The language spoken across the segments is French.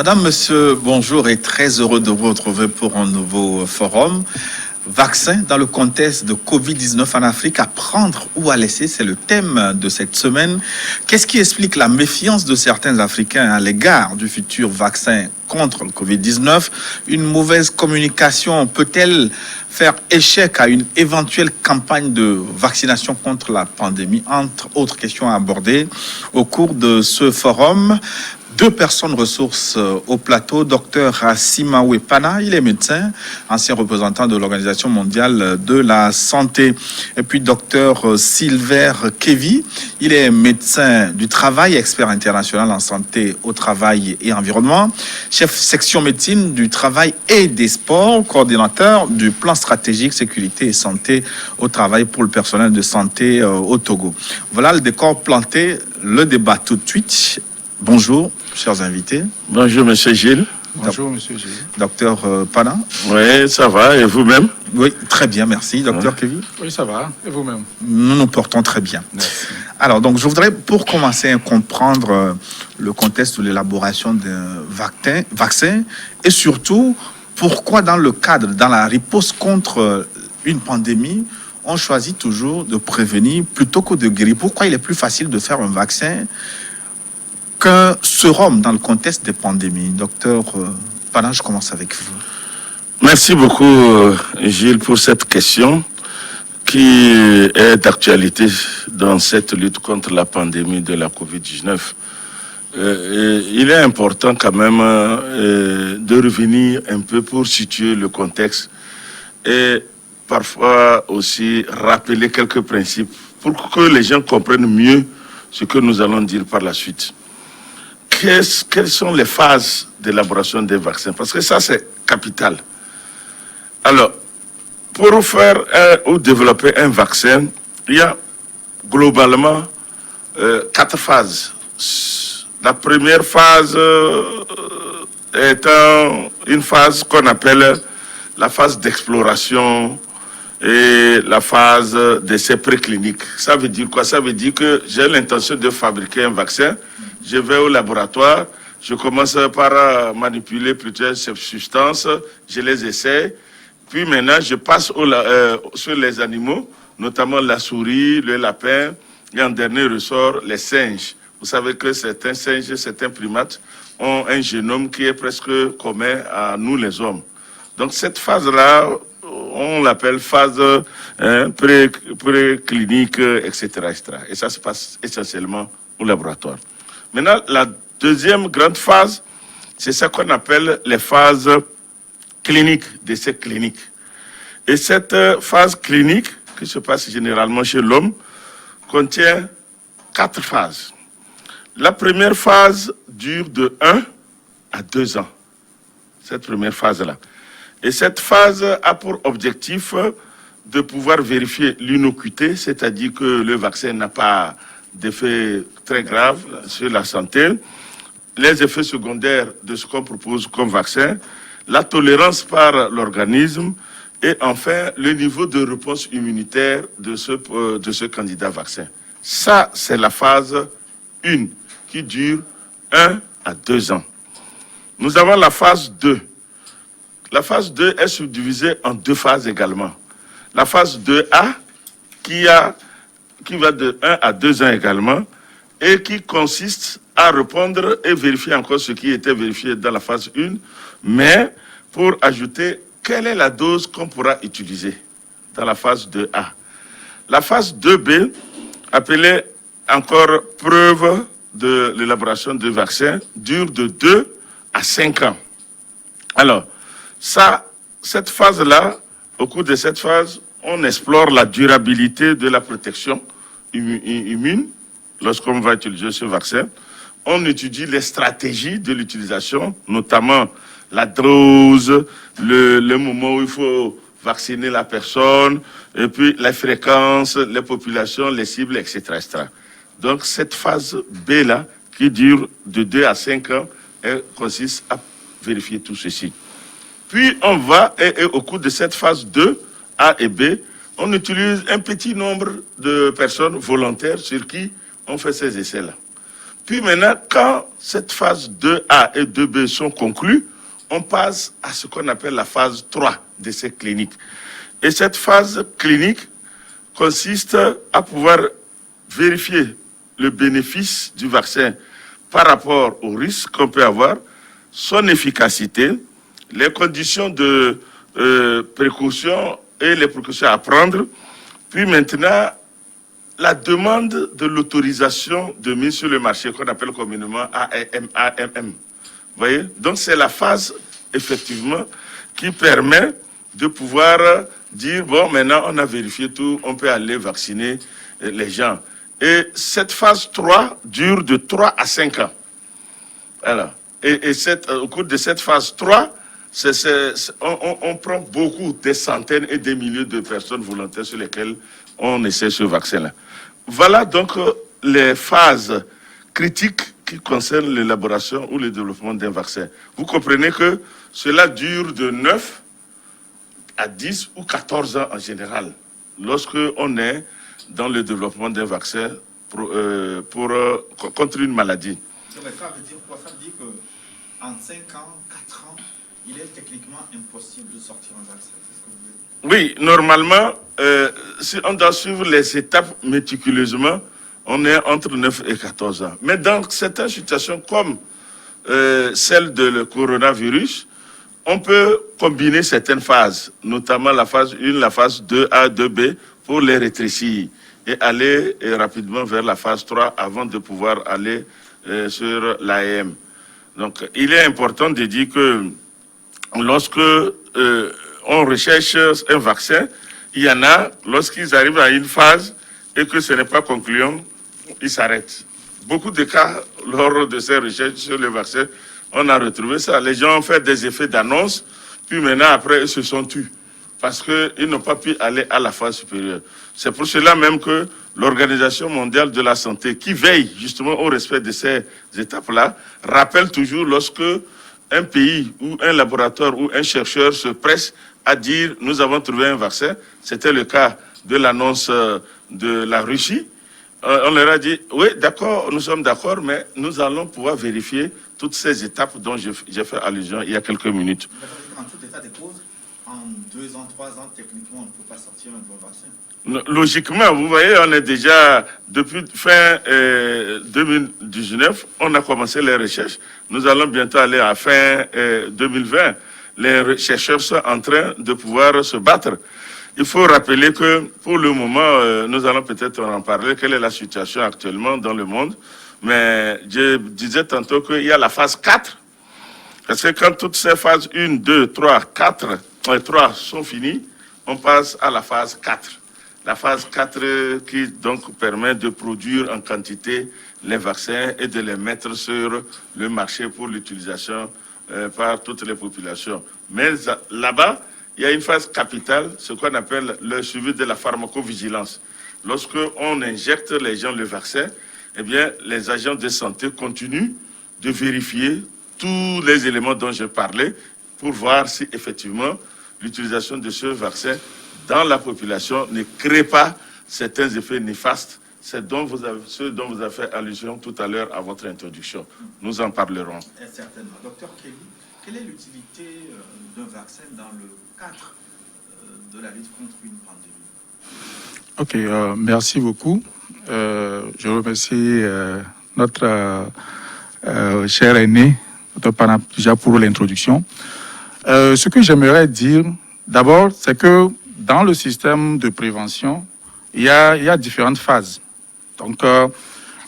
Madame, monsieur, bonjour et très heureux de vous retrouver pour un nouveau forum. Vaccin dans le contexte de Covid-19 en Afrique, à prendre ou à laisser, c'est le thème de cette semaine. Qu'est-ce qui explique la méfiance de certains Africains à l'égard du futur vaccin contre le Covid-19? Une mauvaise communication peut-elle faire échec à une éventuelle campagne de vaccination contre la pandémie? Entre autres questions à aborder au cours de ce forum. Deux personnes ressources au plateau, Dr Asimawe Pana, il est médecin, ancien représentant de l'Organisation mondiale de la santé. Et puis Dr Silver Kevi, il est médecin du travail, expert international en santé au travail et environnement, chef section médecine du travail et des sports, coordinateur du plan stratégique sécurité et santé au travail pour le personnel de santé au Togo. Voilà le décor planté, le débat tout de suite. Bonjour, chers invités. Bonjour, monsieur Gilles. Bonjour, monsieur Gilles. Docteur Pana. Oui, ça va. Et vous-même? Oui, très bien, merci. Docteur Kevin. Oui, ça va. Et vous-même? Nous nous portons très bien. Merci. Alors, donc, je voudrais, pour commencer à comprendre le contexte de l'élaboration d'un vaccin et surtout, pourquoi dans le cadre, dans la riposte contre une pandémie, on choisit toujours de prévenir plutôt que de guérir. Pourquoi il est plus facile de faire un vaccin qu'un sérum dans le contexte des pandémies? Docteur Pana, je commence avec vous. Merci beaucoup, Gilles, pour cette question qui est d'actualité dans cette lutte contre la pandémie de la Covid-19. Il est important quand même de revenir un peu pour situer le contexte et parfois aussi rappeler quelques principes pour que les gens comprennent mieux ce que nous allons dire par la suite. Quelles sont les phases d'élaboration des vaccins? Parce que ça, c'est capital. Alors, pour faire ou développer un vaccin, il y a globalement 4 phases. La première phase étant une phase qu'on appelle la phase d'exploration et la phase d'essai préclinique. Ça veut dire quoi? Ça veut dire que j'ai l'intention de fabriquer un vaccin. Je vais au laboratoire, je commence par manipuler plusieurs substances, je les essaie, puis maintenant je passe sur les animaux, notamment la souris, le lapin, et en dernier ressort les singes. Vous savez que certains singes, certains primates ont un génome qui est presque commun à nous les hommes. Donc cette phase-là, on l'appelle phase préclinique, etc., etc. Et ça se passe essentiellement au laboratoire. Maintenant, la deuxième grande phase, c'est ce qu'on appelle les phases cliniques, d'essais cliniques. Et cette phase clinique, qui se passe généralement chez l'homme, contient 4 phases. La première phase dure de 1 à 2 ans, cette première phase-là. Et cette phase a pour objectif de pouvoir vérifier l'innocuité, c'est-à-dire que le vaccin n'a pas d'effets très graves sur la santé, les effets secondaires de ce qu'on propose comme vaccin, la tolérance par l'organisme et enfin le niveau de réponse immunitaire de ce candidat vaccin. Ça, c'est la phase 1 qui dure 1 à 2 ans. Nous avons la phase 2. La phase 2 est subdivisée en 2 phases également. La phase 2A qui va de 1 à 2 ans également, et qui consiste à répondre et vérifier encore ce qui était vérifié dans la phase 1, mais pour ajouter quelle est la dose qu'on pourra utiliser dans la phase 2A. La phase 2B, appelée encore preuve de l'élaboration de vaccins, dure de 2 à 5 ans. Alors, cette phase-là, au cours de cette phase, on explore la durabilité de la protection immune lorsqu'on va utiliser ce vaccin. On étudie les stratégies de l'utilisation, notamment la dose, le moment où il faut vacciner la personne, et puis la fréquence, les populations, les cibles, etc., etc. Donc cette phase B-là, qui dure de 2 à 5 ans, elle consiste à vérifier tout ceci. Puis on va, et au cours de cette phase 2, A et B, on utilise un petit nombre de personnes volontaires sur qui on fait ces essais-là. Puis maintenant, quand cette phase 2A et 2B sont conclues, on passe à ce qu'on appelle la phase 3 d'essai clinique. Et cette phase clinique consiste à pouvoir vérifier le bénéfice du vaccin par rapport au risque qu'on peut avoir, son efficacité, les conditions de précaution et les précautions à prendre, puis maintenant la demande de l'autorisation de mise sur le marché qu'on appelle communément AMM. Vous voyez? Donc c'est la phase effectivement qui permet de pouvoir dire bon, maintenant on a vérifié tout, on peut aller vacciner les gens. Et cette phase 3 dure de 3 à 5 ans. Alors, au cours de cette phase 3, on prend beaucoup, des centaines et des milliers de personnes volontaires sur lesquelles on essaie ce vaccin-là. Voilà donc les phases critiques qui concernent l'élaboration ou le développement d'un vaccin. Vous comprenez que cela dure de 9 à 10 ou 14 ans en général, lorsque on est dans le développement d'un vaccin contre une maladie. Mais ça veut dire quoi? Ça veut dire qu'en 5 ans, 4 ans, il est techniquement impossible de sortir un vaccin. C'est ce que vous voulez dire? Oui, normalement, si on doit suivre les étapes méticuleusement, on est entre 9 et 14 ans. Mais dans certaines situations comme celle de le coronavirus, on peut combiner certaines phases, notamment la phase 1, la phase 2A, 2B, pour les rétrécir et aller rapidement vers la phase 3 avant de pouvoir aller sur l'AM. Donc, il est important de dire que lorsque on recherche un vaccin, il y en a, lorsqu'ils arrivent à une phase et que ce n'est pas concluant, ils s'arrêtent. Beaucoup de cas, lors de ces recherches sur le vaccin, on a retrouvé ça. Les gens ont fait des effets d'annonce, puis maintenant, après, ils se sont tus parce qu'ils n'ont pas pu aller à la phase supérieure. C'est pour cela même que l'Organisation mondiale de la santé, qui veille justement au respect de ces étapes-là, rappelle toujours lorsque un pays ou un laboratoire ou un chercheur se presse à dire « nous avons trouvé un vaccin », c'était le cas de l'annonce de la Russie, on leur a dit « oui, d'accord, nous sommes d'accord, mais nous allons pouvoir vérifier toutes ces étapes dont j'ai fait allusion il y a quelques minutes. » En tout état de cause, en 2 ans, 3 ans, techniquement, on ne peut pas sortir un bon vaccin. Logiquement, vous voyez, on est déjà, depuis fin 2019, on a commencé les recherches. Nous allons bientôt aller à fin 2020. Les chercheurs sont en train de pouvoir se battre. Il faut rappeler que pour le moment, nous allons peut-être en parler, quelle est la situation actuellement dans le monde. Mais je disais tantôt qu'il y a la phase 4. Parce que quand toutes ces phases 1, 2, 3, 4, 3 sont finies, on passe à la phase 4. La phase 4 qui donc permet de produire en quantité les vaccins et de les mettre sur le marché pour l'utilisation par toutes les populations. Mais là-bas, il y a une phase capitale, ce qu'on appelle le suivi de la pharmacovigilance. Lorsque on injecte les gens le vaccin, eh bien, les agents de santé continuent de vérifier tous les éléments dont je parlais pour voir si effectivement l'utilisation de ce vaccin dans la population ne crée pas certains effets néfastes. C'est ce dont vous avez fait allusion tout à l'heure à votre introduction. Nous en parlerons. Certainement. Docteur Kelly, quelle est l'utilité d'un vaccin dans le cadre de la lutte contre une pandémie? Ok, merci beaucoup. Je remercie notre cher aîné, notre parent, déjà pour l'introduction. Ce que j'aimerais dire, d'abord, c'est que dans le système de prévention, il y a différentes phases. Donc,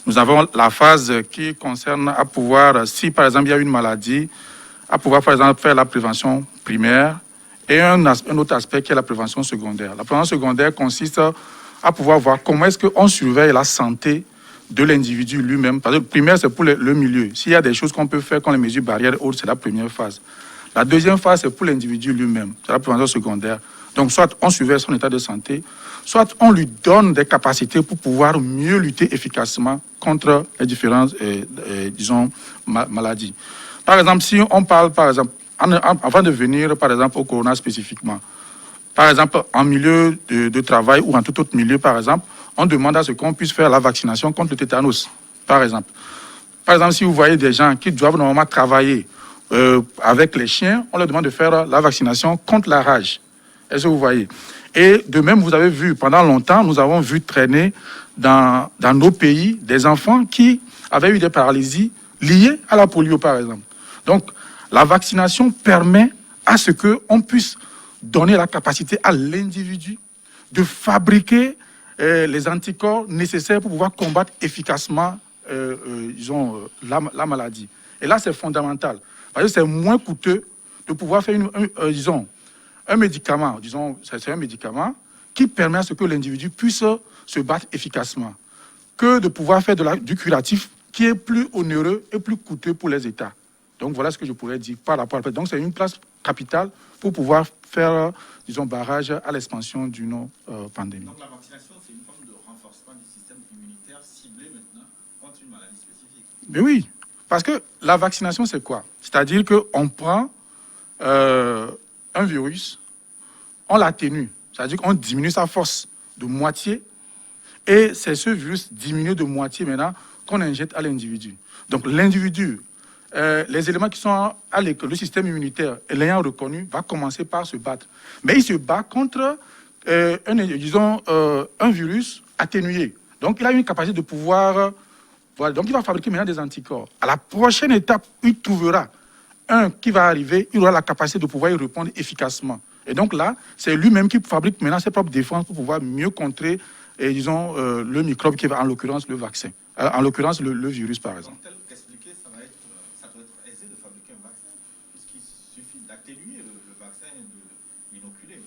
nous avons la phase qui concerne à pouvoir, si par exemple il y a une maladie, à pouvoir par exemple faire la prévention primaire et un autre aspect qui est la prévention secondaire. La prévention secondaire consiste à pouvoir voir comment est-ce qu'on surveille la santé de l'individu lui-même. Parce que le primaire, c'est pour le milieu. S'il y a des choses qu'on peut faire, comme les mesures barrières et autres, c'est la première phase. La deuxième phase, c'est pour l'individu lui-même. C'est la prévention secondaire. Donc, soit on surveille son état de santé, soit on lui donne des capacités pour pouvoir mieux lutter efficacement contre les différentes, maladies. Par exemple, si on parle, par exemple, avant de venir, par exemple, au corona spécifiquement, par exemple, en milieu de travail ou en tout autre milieu, par exemple, on demande à ce qu'on puisse faire la vaccination contre le tétanos, par exemple. Par exemple, si vous voyez des gens qui doivent normalement travailler avec les chiens, on leur demande de faire la vaccination contre la rage. Est-ce que vous voyez? Et de même, vous avez vu, pendant longtemps, nous avons vu traîner dans nos pays des enfants qui avaient eu des paralysies liées à la polio, par exemple. Donc, la vaccination permet à ce qu'on puisse donner la capacité à l'individu de fabriquer les anticorps nécessaires pour pouvoir combattre efficacement la maladie. Et là, c'est fondamental. Parce que c'est moins coûteux de pouvoir faire un médicament, c'est un médicament qui permet à ce que l'individu puisse se battre efficacement, que de pouvoir faire du curatif qui est plus onéreux et plus coûteux pour les États. Donc voilà ce que je pourrais dire par rapport à... Donc c'est une place capitale pour pouvoir faire, barrage à l'expansion d'une pandémie. Donc la vaccination, c'est une forme de renforcement du système immunitaire ciblé maintenant contre une maladie spécifique. Mais oui, parce que la vaccination, c'est quoi? C'est-à-dire qu'on prend un virus, on l'atténue, c'est-à-dire qu'on diminue sa force de moitié, et c'est ce virus diminué de moitié maintenant qu'on injecte à l'individu. Donc l'individu, les éléments qui sont à l'école, le système immunitaire, l'ayant reconnu, va commencer par se battre. Mais il se bat contre un virus atténué. Donc il a une capacité de pouvoir... Voilà, donc il va fabriquer maintenant des anticorps. À la prochaine étape, il trouvera un qui va arriver, il aura la capacité de pouvoir y répondre efficacement. Et donc là, c'est lui-même qui fabrique maintenant ses propres défenses pour pouvoir mieux contrer, le microbe qui va, en l'occurrence, le vaccin. En l'occurrence, le virus, par exemple. Tel qu'expliqué, ça doit être aisé de fabriquer un vaccin, puisqu'il suffit d'atténuer le vaccin et de l'inoculer.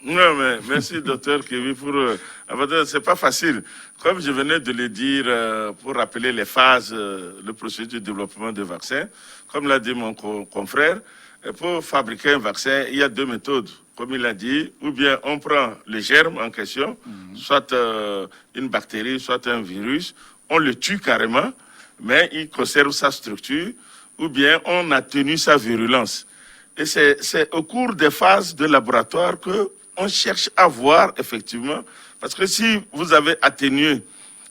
Non, mais merci, docteur Kévi, pour... c'est pas facile. Comme je venais de le dire, pour rappeler les phases, le processus de développement de vaccins, comme l'a dit mon confrère, pour fabriquer un vaccin, il y a deux méthodes. Comme il a dit, ou bien on prend le germe en question, soit une bactérie, soit un virus, on le tue carrément, mais il conserve sa structure, ou bien on atténue sa virulence. Et c'est au cours des phases de laboratoire que on cherche à voir, effectivement, parce que si vous avez atténué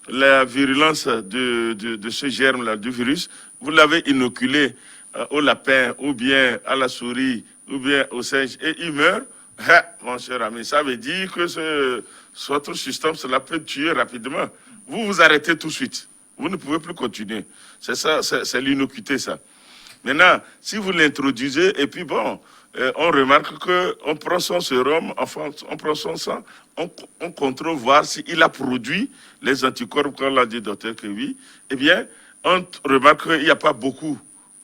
la virulence de ce germe-là, du virus, vous l'avez inoculé au lapin, ou bien à la souris, ou bien au singe, et il meurt, mon cher ami, ça veut dire que votre substance cela peut tuer rapidement. Vous vous arrêtez tout de suite. Vous ne pouvez plus continuer. C'est ça, c'est l'innocuité, ça. Maintenant, si vous l'introduisez, et puis bon... on remarque qu'on prend son sérum, enfin, on prend son sang, on contrôle voir s'il a produit les anticorps, comme l'a dit docteur Kévi. Eh bien, on remarque qu'il n'y a pas beaucoup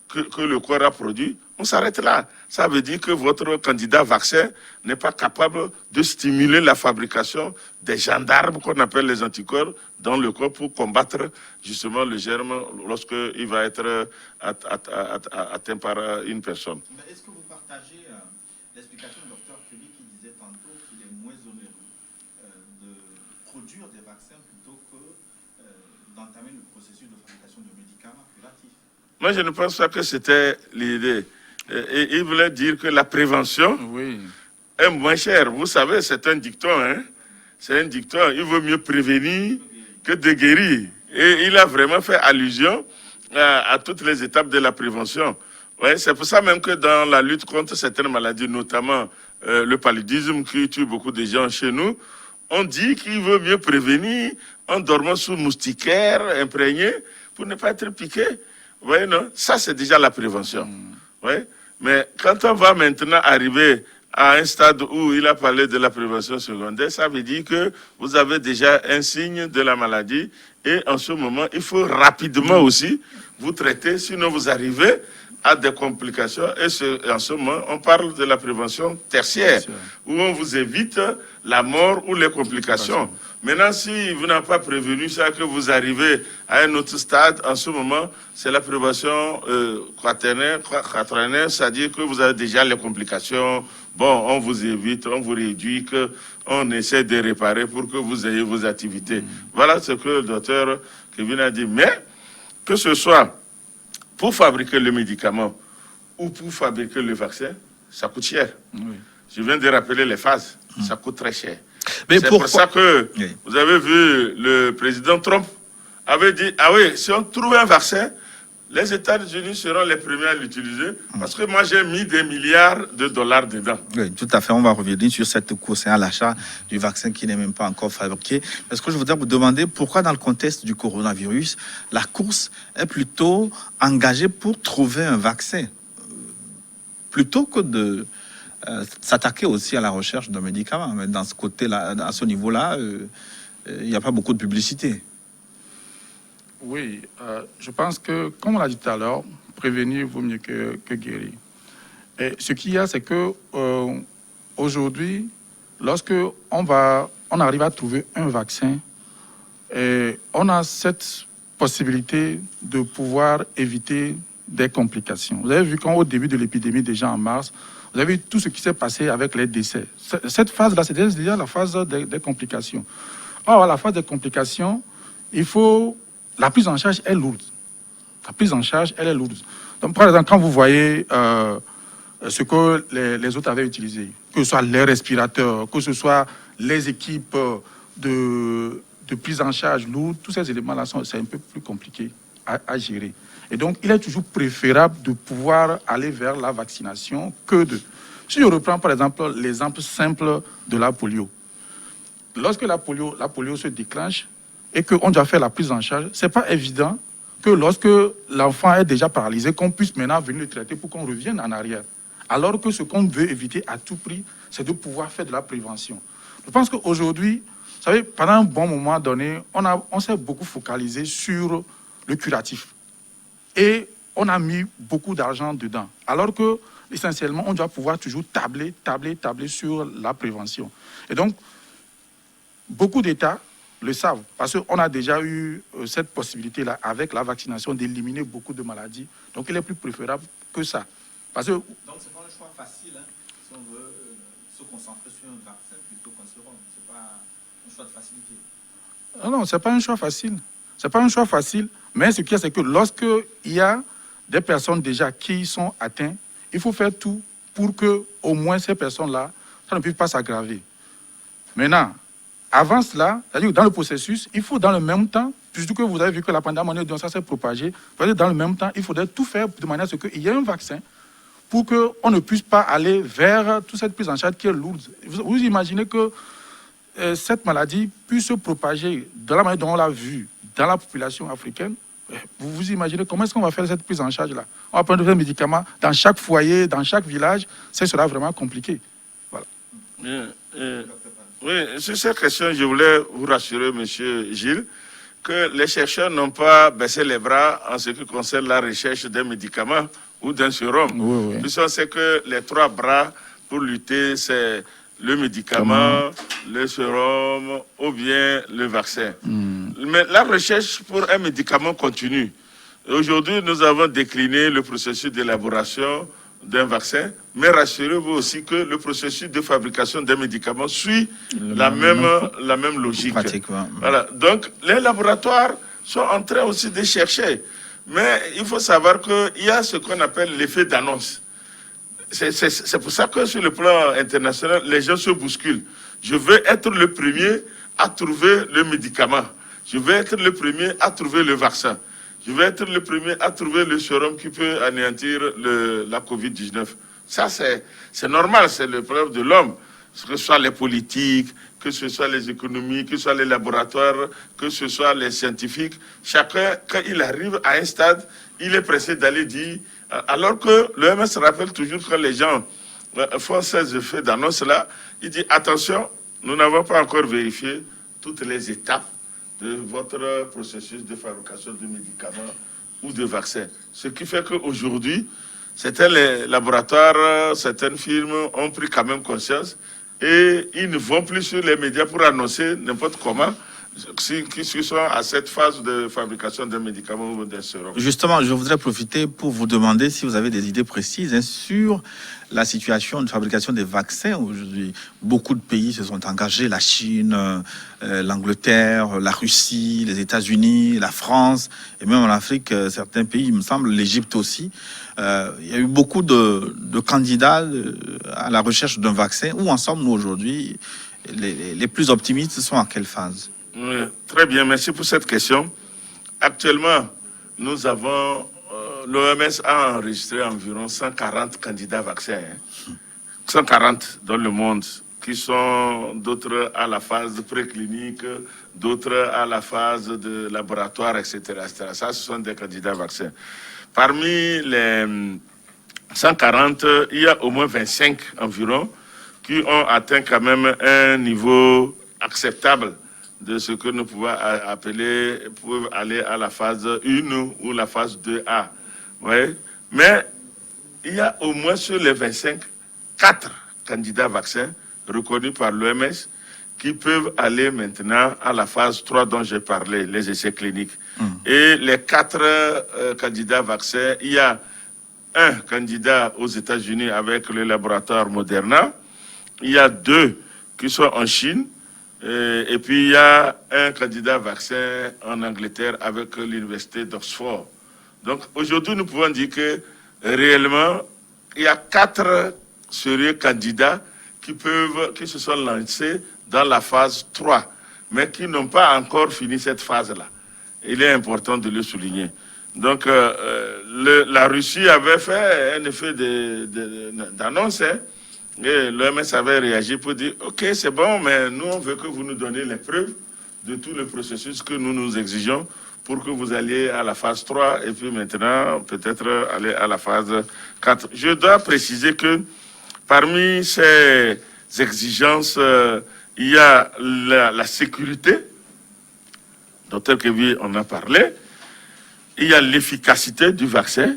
que le corps a produit. On s'arrête là. Ça veut dire que votre candidat vaccin n'est pas capable de stimuler la fabrication des gendarmes qu'on appelle les anticorps dans le corps pour combattre justement le germe lorsqu'il va être atteint par une personne. Mais est-ce que vous partagez l'explication du docteur Kévi qui disait tantôt qu'il est moins onéreux de produire des vaccins plutôt que d'entamer le processus de fabrication de médicaments curatifs? Moi, je ne pense pas que c'était l'idée. Et il voulait dire que la prévention est moins chère. Vous savez, c'est un dicton, hein? C'est un dicton. Il vaut mieux prévenir que de guérir. Et il a vraiment fait allusion à toutes les étapes de la prévention. Ouais, c'est pour ça même que dans la lutte contre certaines maladies, notamment le paludisme qui tue beaucoup de gens chez nous, on dit qu'il vaut mieux prévenir en dormant sous moustiquaire imprégné pour ne pas être piqué. Vous voyez, non? Ça, c'est déjà la prévention. Ouais. Mais quand on va maintenant arriver à un stade où il a parlé de la prévention secondaire, ça veut dire que vous avez déjà un signe de la maladie et en ce moment, il faut rapidement aussi vous traiter, sinon vous arrivez à des complications. Et en ce moment, on parle de la prévention tertiaire, où on vous évite la mort ou les complications. Maintenant, si vous n'avez pas prévenu ça, que vous arrivez à un autre stade, en ce moment, c'est la prévention quaternaire, c'est-à-dire que vous avez déjà les complications. Bon, on vous évite, on vous réduit, on essaie de réparer pour que vous ayez vos activités. Voilà ce que le docteur Kevin a dit. Mais, que ce soit pour fabriquer le médicament ou pour fabriquer le vaccin, ça coûte cher. Je viens de rappeler les phases. Ça coûte très cher. C'est pour ça que vous avez vu le président Trump avait dit, ah oui, si on trouve un vaccin, les États-Unis seront les premiers à l'utiliser parce que moi, j'ai mis des milliards de dollars dedans. Oui, tout à fait. On va revenir sur cette course à l'achat du vaccin qui n'est même pas encore fabriqué. Est-ce que je voudrais vous demander pourquoi, dans le contexte du coronavirus, la course est plutôt engagée pour trouver un vaccin plutôt que de s'attaquer aussi à la recherche d'un médicament. Mais dans ce côté-là, à ce niveau-là, il n'y a pas beaucoup de publicité. Oui, je pense que, comme on l'a dit tout à l'heure, prévenir vaut mieux que guérir. Et ce qu'il y a, c'est que aujourd'hui, lorsque on arrive à trouver un vaccin, on a cette possibilité de pouvoir éviter des complications. Vous avez vu qu'au début de l'épidémie, déjà en mars, vous avez vu tout ce qui s'est passé avec les décès. Cette phase-là, c'est déjà la phase des complications. Or, la phase des complications, la prise en charge est lourde. La prise en charge, elle est lourde. Donc, par exemple, quand vous voyez ce que les autres avaient utilisé, que ce soit les respirateurs, que ce soit les équipes de prise en charge lourde, tous ces éléments-là, c'est un peu plus compliqué à gérer. Et donc, il est toujours préférable de pouvoir aller vers la vaccination que de... Si je reprends, par exemple, l'exemple simple de la polio. Lorsque la polio se déclenche, et qu'on doit faire la prise en charge, ce n'est pas évident que lorsque l'enfant est déjà paralysé, qu'on puisse maintenant venir le traiter pour qu'on revienne en arrière. Alors que ce qu'on veut éviter à tout prix, c'est de pouvoir faire de la prévention. Je pense qu'aujourd'hui, vous savez, pendant un bon moment donné, on s'est beaucoup focalisé sur le curatif. Et on a mis beaucoup d'argent dedans. Alors que, essentiellement, on doit pouvoir toujours tabler sur la prévention. Et donc, beaucoup d'États le savent, parce qu'on a déjà eu cette possibilité-là, avec la vaccination, d'éliminer beaucoup de maladies. Donc, il est plus préférable que ça. Parce que... Donc, ce n'est pas un choix facile, hein, si on veut se concentrer sur un vaccin plutôt qu'un sérum. Ce n'est pas un choix de facilité. Non, ce n'est pas un choix facile. Ce n'est pas un choix facile, mais ce qu'il y a, c'est que lorsqu'il y a des personnes déjà qui sont atteintes, il faut faire tout pour que, au moins, ces personnes-là, ça ne puisse pas s'aggraver. Maintenant, avant cela, c'est-à-dire dans le processus, il faut dans le même temps, puisque vous avez vu que la pandémie, ça s'est propagé, dans le même temps, il faudrait tout faire de manière à ce qu'il y ait un vaccin pour qu'on ne puisse pas aller vers toute cette prise en charge qui est lourde. Vous imaginez que cette maladie puisse se propager de la manière dont on l'a vu dans la population africaine. Vous imaginez comment est-ce qu'on va faire cette prise en charge-là? On va prendre des médicaments dans chaque foyer, dans chaque village, ce sera vraiment compliqué. Voilà. Oui, sur cette question, je voulais vous rassurer, monsieur Gilles, que les chercheurs n'ont pas baissé les bras en ce qui concerne la recherche d'un médicament ou d'un sérum. Oui. Puisqu'on sait que les trois bras pour lutter, c'est le médicament, le sérum ou bien le vaccin. Mais la recherche pour un médicament continue. Aujourd'hui, nous avons décliné le processus d'élaboration d'un vaccin, mais rassurez-vous aussi que le processus de fabrication d'un médicament suit la même logique. Voilà. Donc, les laboratoires sont en train aussi de chercher. Mais il faut savoir qu'il y a ce qu'on appelle l'effet d'annonce. C'est pour ça que sur le plan international, les gens se bousculent. Je veux être le premier à trouver le médicament. Je veux être le premier à trouver le vaccin. Je vais être le premier à trouver le sérum qui peut anéantir la Covid-19. Ça, c'est normal, c'est le problème de l'homme. Que ce soit les politiques, que ce soit les économies, que ce soit les laboratoires, que ce soit les scientifiques. Chacun, quand il arrive à un stade, il est pressé d'aller dire... Alors que l'OMS rappelle toujours que les gens font ces effets d'annonce-là, il dit, attention, nous n'avons pas encore vérifié toutes les étapes de votre processus de fabrication de médicaments ou de vaccins. Ce qui fait qu'aujourd'hui, certains laboratoires, certaines firmes ont pris quand même conscience et ils ne vont plus sur les médias pour annoncer n'importe comment qui sont à cette phase de fabrication d'un médicament ou d'un sérum. Justement, je voudrais profiter pour vous demander si vous avez des idées précises sur la situation de fabrication des vaccins. Aujourd'hui, beaucoup de pays se sont engagés, la Chine, l'Angleterre, la Russie, les États-Unis, la France, et même en Afrique, certains pays, il me semble, l'Égypte aussi. Il y a eu beaucoup de candidats à la recherche d'un vaccin. Où en sommes-nous aujourd'hui? Les plus optimistes sont à quelle phase? Oui, très bien, merci pour cette question. actuellement, nous avons, l'OMS a enregistré environ 140 candidats vaccins, 140 dans le monde, qui sont d'autres à la phase préclinique, d'autres à la phase de laboratoire, etc., etc. Ça, ce sont des candidats vaccins. Parmi les 140, il y a au moins 25 environ qui ont atteint quand même un niveau acceptable de ce que nous pouvons appeler, pour aller à la phase 1 ou la phase 2A. Ouais. Mais il y a au moins sur les 25, 4 candidats vaccins reconnus par l'OMS qui peuvent aller maintenant à la phase 3 dont j'ai parlé, les essais cliniques. Et les 4 candidats vaccins, il y a un candidat aux États-Unis avec le laboratoire Moderna, il y a 2 qui sont en Chine, et puis il y a un candidat vaccin en Angleterre avec l'université d'Oxford. Donc aujourd'hui, nous pouvons dire que réellement, il y a 4 sérieux candidats qui se sont lancés dans la phase 3, mais qui n'ont pas encore fini cette phase-là. Il est important de le souligner. Donc, la Russie avait fait un effet d'annonce, et l'OMS avait réagi pour dire « Ok, c'est bon, mais nous, on veut que vous nous donniez les preuves de tout le processus que nous exigeons pour que vous alliez à la phase 3 et puis maintenant, peut-être aller à la phase 4. » Je dois préciser que parmi ces exigences, il y a la sécurité, Dr Kevi en a parlé, il y a l'efficacité du vaccin,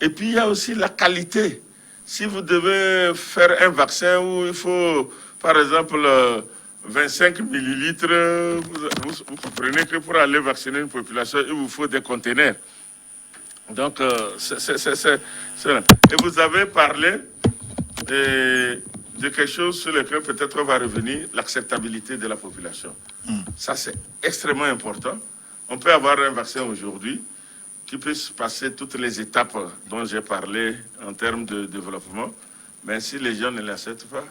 et puis il y a aussi la qualité. Si vous devez faire un vaccin où il faut, par exemple, 25 millilitres, vous comprenez que pour aller vacciner une population, il vous faut des conteneurs. Donc, et vous avez parlé de quelque chose sur lequel peut-être on va revenir, l'acceptabilité de la population. Ça, c'est extrêmement important. On peut avoir un vaccin aujourd'hui qui puisse passer toutes les étapes dont j'ai parlé en termes de développement, mais si les gens ne l'acceptent pas,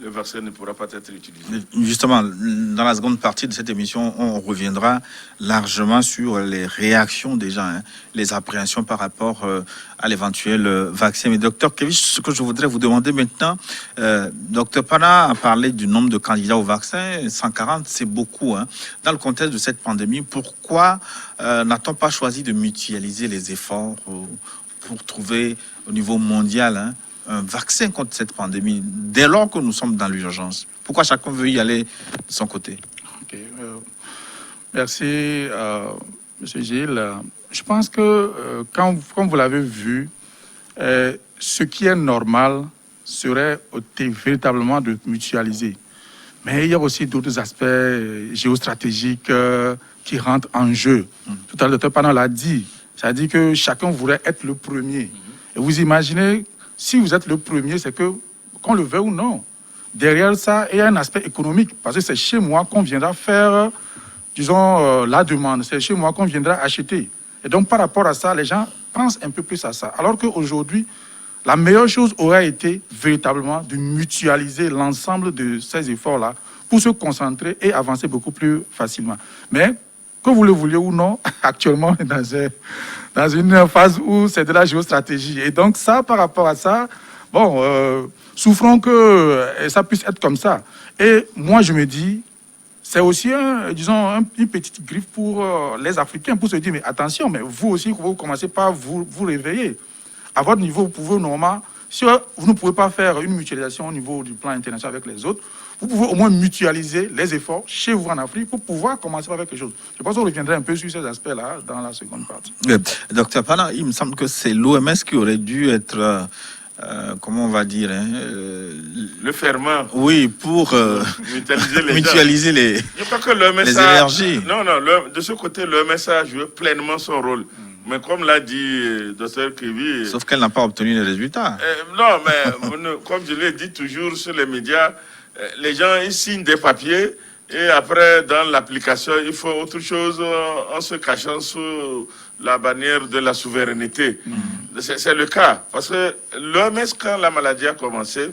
le vaccin ne pourra pas être utilisé. Justement, dans la seconde partie de cette émission, on reviendra largement sur les réactions des gens, les appréhensions par rapport à l'éventuel vaccin. Mais docteur Kevich, ce que je voudrais vous demander maintenant, docteur Pana a parlé du nombre de candidats au vaccin, 140, c'est beaucoup. Dans le contexte de cette pandémie, pourquoi n'a-t-on pas choisi de mutualiser les efforts pour trouver au niveau mondial un vaccin contre cette pandémie, dès lors que nous sommes dans l'urgence? Pourquoi chacun veut y aller de son côté? Merci, M. Gilles. Je pense que, comme vous l'avez vu, ce qui est normal serait véritablement de mutualiser. Mais il y a aussi d'autres aspects géostratégiques qui rentrent en jeu. Tout à l'heure, le docteur Pana l'a dit. C'est-à-dire que chacun voudrait être le premier. Et vous imaginez, si vous êtes le premier, c'est que, qu'on le veuille ou non, derrière ça, il y a un aspect économique. Parce que c'est chez moi qu'on viendra faire, disons, la demande. C'est chez moi qu'on viendra acheter. Et donc, par rapport à ça, les gens pensent un peu plus à ça. Alors qu'aujourd'hui, la meilleure chose aurait été véritablement de mutualiser l'ensemble de ces efforts-là pour se concentrer et avancer beaucoup plus facilement. Mais, que vous le vouliez ou non, actuellement, on est dans une phase où c'est de la géostratégie. Et donc ça, par rapport à ça, bon, souffrons que ça puisse être comme ça. Et moi, je me dis, c'est aussi, une petite griffe pour les Africains, pour se dire, mais attention, mais vous aussi, vous commencez par vous réveiller. À votre niveau, vous pouvez normalement, si vous ne pouvez pas faire une mutualisation au niveau du plan international avec les autres, vous pouvez au moins mutualiser les efforts chez vous en Afrique pour pouvoir commencer avec quelque chose. Je pense qu'on reviendrait un peu sur ces aspects-là dans la seconde partie. Docteur Pana, il me semble que c'est l'OMS qui aurait dû être, comment on va dire, le ferment. Oui, pour mutualiser les Je crois que l'OMS les énergies. Non, de ce côté, l'OMS a joué pleinement son rôle. Mais comme l'a dit Dr Kevi... Sauf qu'elle n'a pas obtenu les résultats. Non, mais comme je l'ai dit toujours sur les médias, les gens ils signent des papiers et après, dans l'application, ils font autre chose en se cachant sous la bannière de la souveraineté. C'est le cas. Parce que l'OMS, quand la maladie a commencé,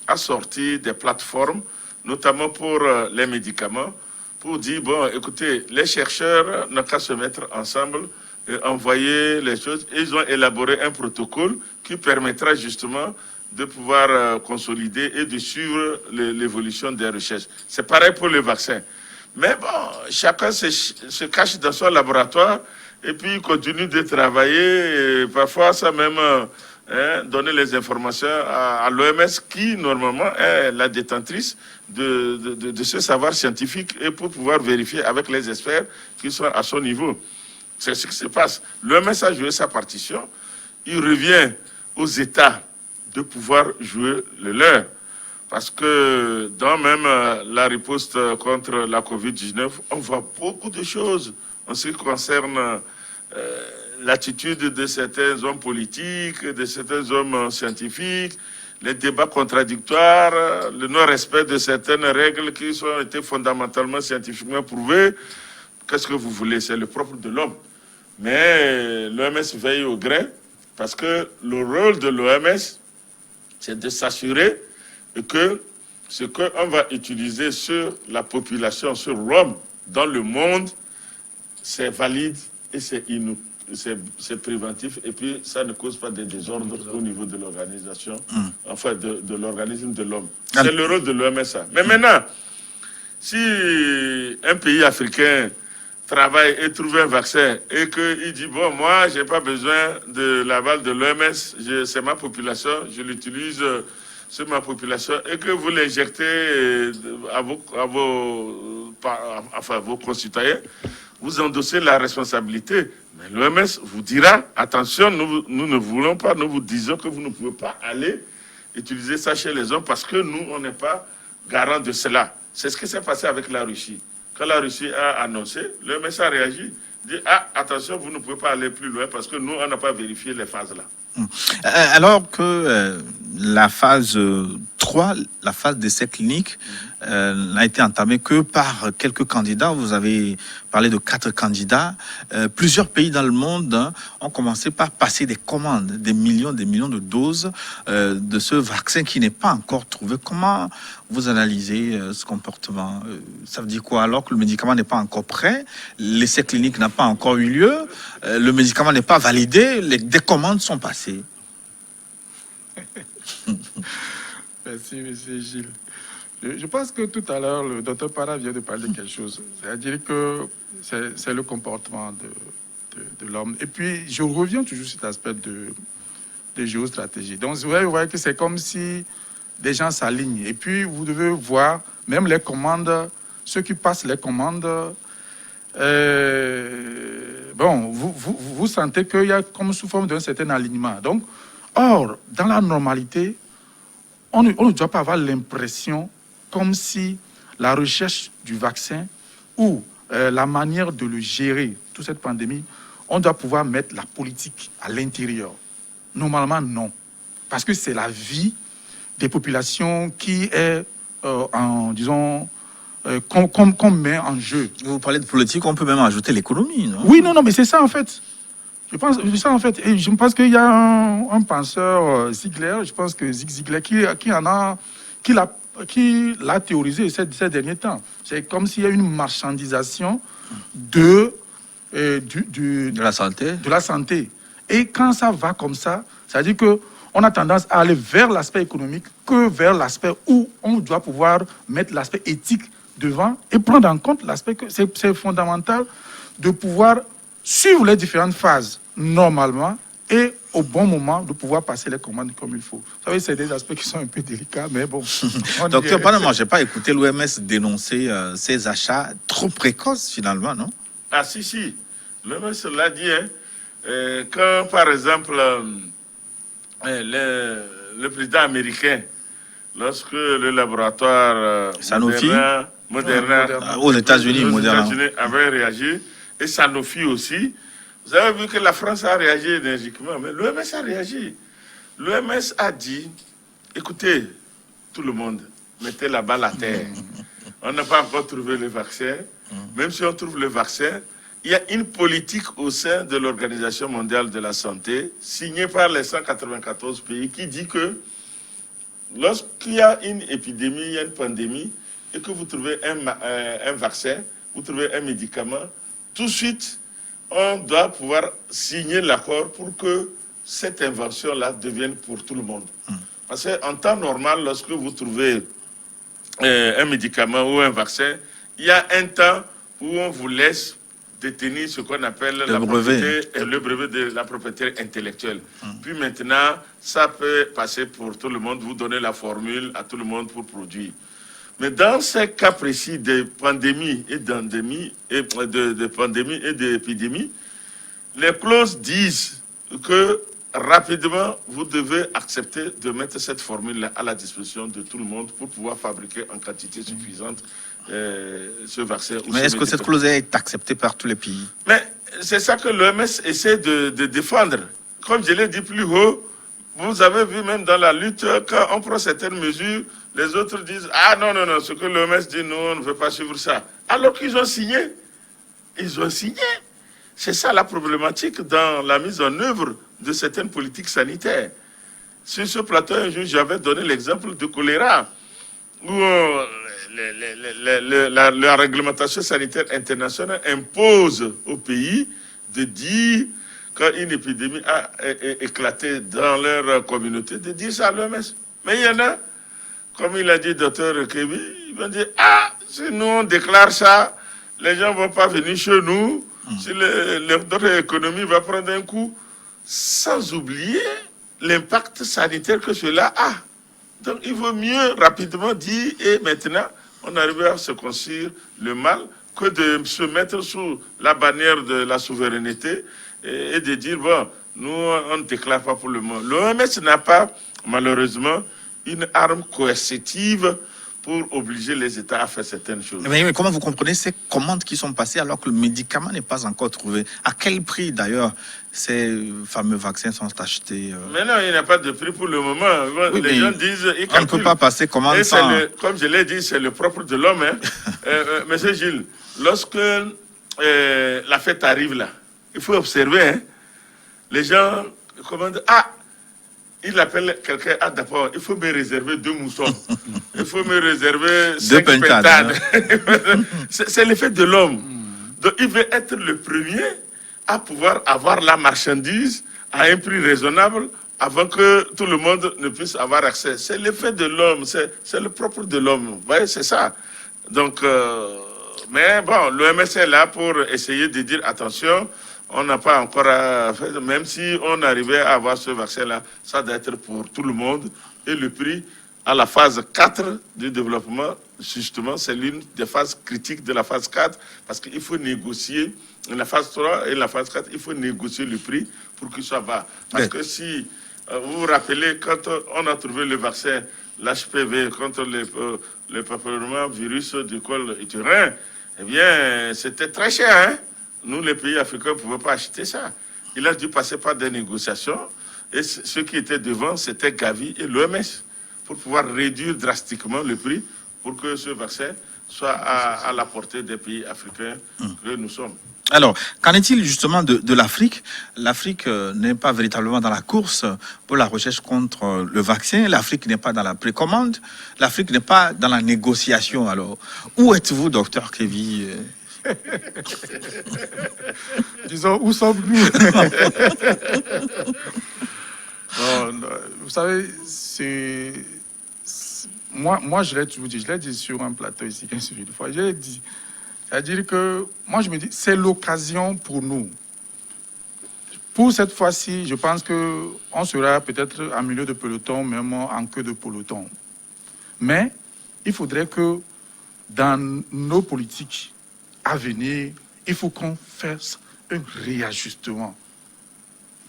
a sorti des plateformes, notamment pour les médicaments, pour dire, bon, écoutez, les chercheurs n'ont qu'à se mettre ensemble et envoyer les choses. Ils ont élaboré un protocole qui permettra justement de pouvoir consolider et de suivre l'évolution des recherches. C'est pareil pour les vaccins. Mais bon, chacun se cache dans son laboratoire et puis continue de travailler. Et parfois, ça même donner les informations à l'OMS qui, normalement, est la détentrice de ce savoir scientifique et pour pouvoir vérifier avec les experts qui sont à son niveau. C'est ce qui se passe. L'OMS a joué sa partition. Il revient aux États de pouvoir jouer le leur. Parce que dans même la riposte contre la Covid-19, on voit beaucoup de choses en ce qui concerne l'attitude de certains hommes politiques, de certains hommes scientifiques, les débats contradictoires, le non-respect de certaines règles qui ont été fondamentalement scientifiquement prouvées. Qu'est-ce que vous voulez? C'est le propre de l'homme. Mais l'OMS veille au grain parce que le rôle de l'OMS, c'est de s'assurer que ce qu'on va utiliser sur la population, sur l'homme, dans le monde, c'est valide et c'est préventif. Et puis, ça ne cause pas de désordre au niveau de l'organisation, enfin, de l'organisme de l'homme. C'est le rôle de l'OMS, ça. Mais maintenant, si un pays africain travaille et trouve un vaccin et qu'il dit, bon, moi, je n'ai pas besoin de l'aval de l'OMS, c'est ma population, je l'utilise sur ma population, et que vous l'injectez à vos concitoyens, vous endossez la responsabilité. Mais l'OMS vous dira, attention, nous ne voulons pas, nous vous disons que vous ne pouvez pas aller utiliser ça chez les hommes parce que nous, on n'est pas garant de cela. C'est ce qui s'est passé avec la Russie. Quand la Russie a annoncé, l'OMS a réagi, dit, attention, vous ne pouvez pas aller plus loin parce que nous, on n'a pas vérifié les phases là. Alors que la phase 3, la phase d'essai clinique, n'a été entamée que par quelques candidats. Vous avez parlé de 4 candidats. Plusieurs pays dans le monde ont commencé par passer des commandes, des millions de doses de ce vaccin qui n'est pas encore trouvé. Comment vous analysez ce comportement? Ça veut dire quoi? Alors que le médicament n'est pas encore prêt, l'essai clinique n'a pas encore eu lieu, le médicament n'est pas validé, des commandes sont passées. Merci, M. Gilles. Je pense que tout à l'heure, le docteur Para vient de parler de quelque chose. C'est-à-dire que c'est le comportement de l'homme. Et puis, je reviens toujours sur cet aspect de géostratégie. Donc, vous voyez que c'est comme si des gens s'alignent. Et puis, vous devez voir, même les commandes, ceux qui passent les commandes, bon, vous sentez qu'il y a comme sous forme d'un certain alignement. Donc, or, dans la normalité, on ne doit pas avoir l'impression comme si la recherche du vaccin ou la manière de le gérer, toute cette pandémie, on doit pouvoir mettre la politique à l'intérieur. Normalement, non. Parce que c'est la vie des populations qui est, qu'on met en jeu. Vous parlez de politique, on peut même ajouter l'économie, non? Oui, non, mais c'est ça en fait. Je pense qu'il y a un penseur, Ziegler, je pense que Ziegler, qui l'a théorisé ces derniers temps. C'est comme s'il y a une marchandisation de la santé. De la santé. Et quand ça va comme ça, ça veut dire qu'on a tendance à aller vers l'aspect économique que vers l'aspect où on doit pouvoir mettre l'aspect éthique devant et prendre en compte l'aspect que c'est fondamental de pouvoir suivre les différentes phases normalement et au bon moment de pouvoir passer les commandes comme il faut. Vous savez, c'est des aspects qui sont un peu délicats, mais bon. Docteur Panama, je n'ai pas écouté l'OMS dénoncer ces achats trop précoces finalement, non? Ah si, l'OMS l'a dit, hein. Quand par exemple le président américain, lorsque le laboratoire Sanofi, Moderna aux États-Unis avait réagi, et Sanofi aussi. Vous avez vu que la France a réagi énergiquement, mais l'OMS a réagi. L'OMS a dit, écoutez, tout le monde, mettez la balle à terre. On n'a pas encore trouvé le vaccin. Même si on trouve le vaccin, il y a une politique au sein de l'Organisation mondiale de la santé, signée par les 194 pays, qui dit que lorsqu'il y a une épidémie, il y a une pandémie, et que vous trouvez un vaccin, vous trouvez un médicament, tout de suite, on doit pouvoir signer l'accord pour que cette invention-là devienne pour tout le monde. Parce qu'en temps normal, lorsque vous trouvez un médicament ou un vaccin, il y a un temps où on vous laisse détenir ce qu'on appelle le brevet de la propriété intellectuelle. Puis maintenant, ça peut passer pour tout le monde, vous donnez la formule à tout le monde pour produire. Mais dans ces cas précis de pandémie et d'endémie, de pandémie et d'épidémie, les clauses disent que rapidement, vous devez accepter de mettre cette formule-là à la disposition de tout le monde pour pouvoir fabriquer en quantité suffisante ce vaccin. Mais est-ce que cette clause est acceptée par tous les pays? Mais c'est ça que l'OMS essaie de défendre. Comme je l'ai dit plus haut, vous avez vu même dans la lutte, quand on prend certaines mesures, les autres disent « Ah non, non, non, ce que l'OMS dit, nous, on ne veut pas suivre ça. » Alors qu'ils ont signé. Ils ont signé. C'est ça la problématique dans la mise en œuvre de certaines politiques sanitaires. Sur ce plateau, un jour, j'avais donné l'exemple du choléra, où la réglementation sanitaire internationale impose au pays de dire, quand une épidémie a éclaté dans leur communauté, de dire ça à l'OMS. Mais il y en a, comme il a dit Dr Kebi, ils vont dire, ah, si nous on déclare ça, les gens ne vont pas venir chez nous, si notre économie va prendre un coup, sans oublier l'impact sanitaire que cela a. Donc il vaut mieux rapidement dire, et maintenant, on arrive à se construire le mal, que de se mettre sous la bannière de la souveraineté et de dire, bon, nous, on ne déclare pas pour le moment. L'OMS n'a pas, malheureusement, une arme coercitive pour obliger les États à faire certaines choses. Mais comment vous comprenez ces commandes qui sont passées alors que le médicament n'est pas encore trouvé? À quel prix, d'ailleurs, ces fameux vaccins sont achetés Mais non, il n'y a pas de prix pour le moment. Oui, les gens disent... On ne peut pas passer commande sans... Comme je l'ai dit, c'est le propre de l'homme. Hein. Monsieur Gilles, lorsque la fête arrive là, il faut observer, hein, les gens commandent... Ah, il appelle quelqu'un, ah d'abord, il faut me réserver 2 moussons. Il faut me réserver 5 pentades. C'est l'effet de l'homme. Donc il veut être le premier à pouvoir avoir la marchandise à un prix raisonnable avant que tout le monde ne puisse avoir accès. C'est l'effet de l'homme, c'est le propre de l'homme. Vous voyez, c'est ça. Donc, mais bon, l'OMS est là pour essayer de dire, attention, on n'a pas encore fait, même si on arrivait à avoir ce vaccin-là, ça doit être pour tout le monde. Et le prix, à la phase 4 du développement, justement, c'est l'une des phases critiques de la phase 4, parce qu'il faut négocier, la phase 3 et la phase 4, il faut négocier le prix pour qu'il soit bas. Parce que si, vous vous rappelez, quand on a trouvé le vaccin, l'HPV, contre le papillomavirus du col utérin, eh bien, c'était très cher, hein? Nous, les pays africains, ne pouvions pas acheter ça. Il a dû passer par des négociations. Et ceux qui étaient devant, c'était Gavi et l'OMS, pour pouvoir réduire drastiquement le prix pour que ce vaccin soit à la portée des pays africains que nous sommes. Alors, qu'en est-il justement de l'Afrique? L'Afrique n'est pas véritablement dans la course pour la recherche contre le vaccin. L'Afrique n'est pas dans la précommande. L'Afrique n'est pas dans la négociation. Alors, où êtes-vous, docteur Kebi? Disons, où sommes-nous? Bon, vous savez, moi, je l'ai toujours dit, je l'ai dit sur un plateau ici, 15 fois, je l'ai dit. C'est-à-dire que, moi, je me dis, c'est l'occasion pour nous. Pour cette fois-ci, je pense qu'on sera peut-être en milieu de peloton, même en queue de peloton. Mais il faudrait que, dans nos politiques à venir, il faut qu'on fasse un réajustement.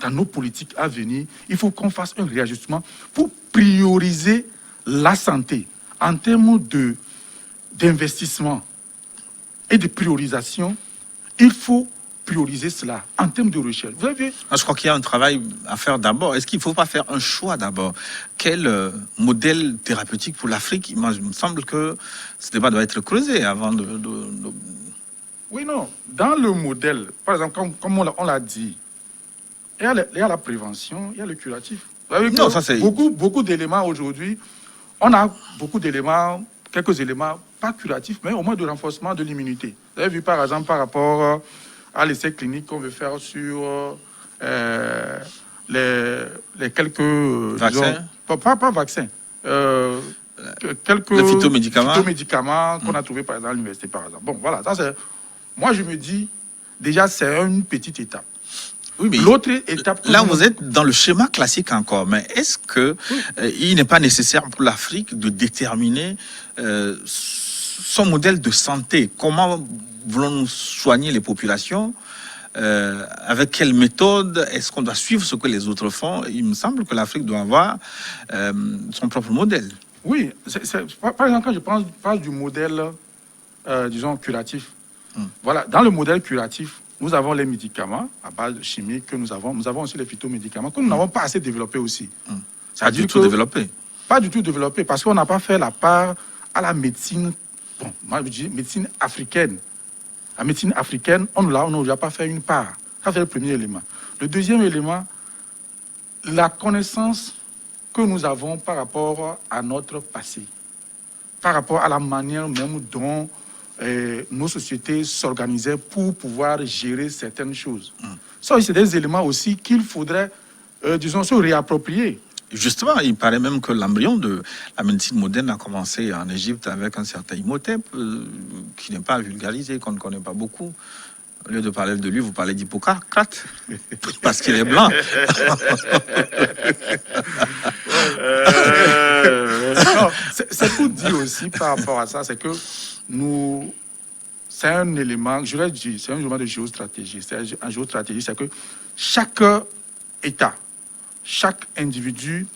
Dans nos politiques à venir, il faut qu'on fasse un réajustement pour prioriser la santé en termes d'investissement et de priorisation. Il faut prioriser cela en termes de recherche. Vous avez vu? Je crois qu'il y a un travail à faire d'abord. Est-ce qu'il ne faut pas faire un choix d'abord? Quel modèle thérapeutique pour l'Afrique? Il me semble que ce débat doit être creusé avant de... Oui, non. Dans le modèle, par exemple, comme on l'a dit, il y a la prévention, il y a le curatif. Vous avez vu non, ça c'est... beaucoup d'éléments aujourd'hui. On a beaucoup d'éléments, quelques éléments pas curatif, mais au moins de renforcement de l'immunité. Vous avez vu par exemple par rapport à l'essai clinique qu'on veut faire sur les quelques... Vaccins pas vaccins. Quelques les phytomédicaments qu'on a trouvés par exemple à l'université par exemple. Bon, voilà, ça c'est... Moi, je me dis, déjà, c'est une petite étape. Oui, mais l'autre étape... Là, vous êtes dans le schéma classique encore, mais est-ce que il n'est pas nécessaire pour l'Afrique de déterminer son modèle de santé? Comment voulons-nous soigner les populations? Avec quelle méthode? Est-ce qu'on doit suivre ce que les autres font? Il me semble que l'Afrique doit avoir son propre modèle. Oui, par exemple, quand je parle du modèle, disons, curatif, voilà, dans le modèle curatif, nous avons les médicaments à base chimique que nous avons aussi les phytomédicaments que nous n'avons pas assez développés aussi. Pas du tout développé. Pas du tout développé, parce qu'on n'a pas fait la part à la médecine, bon, moi je dis médecine africaine. La médecine africaine, on n'a pas fait une part. Ça, c'est le premier élément. Le deuxième élément, la connaissance que nous avons par rapport à notre passé, par rapport à la manière même dont nos sociétés s'organisaient pour pouvoir gérer certaines choses. Ça, c'est des éléments aussi qu'il faudrait, disons, se réapproprier. Justement, il paraît même que l'embryon de la médecine moderne a commencé en Égypte avec un certain Imhotep, qui n'est pas vulgarisé, qu'on ne connaît pas beaucoup. Au lieu de parler de lui, vous parlez d'Hippocrate, parce qu'il est blanc. C'est pour dire aussi par rapport à ça, c'est que c'est un élément, je l'ai dit, c'est un élément de géostratégie. En géostratégie, c'est que chaque État, chaque individu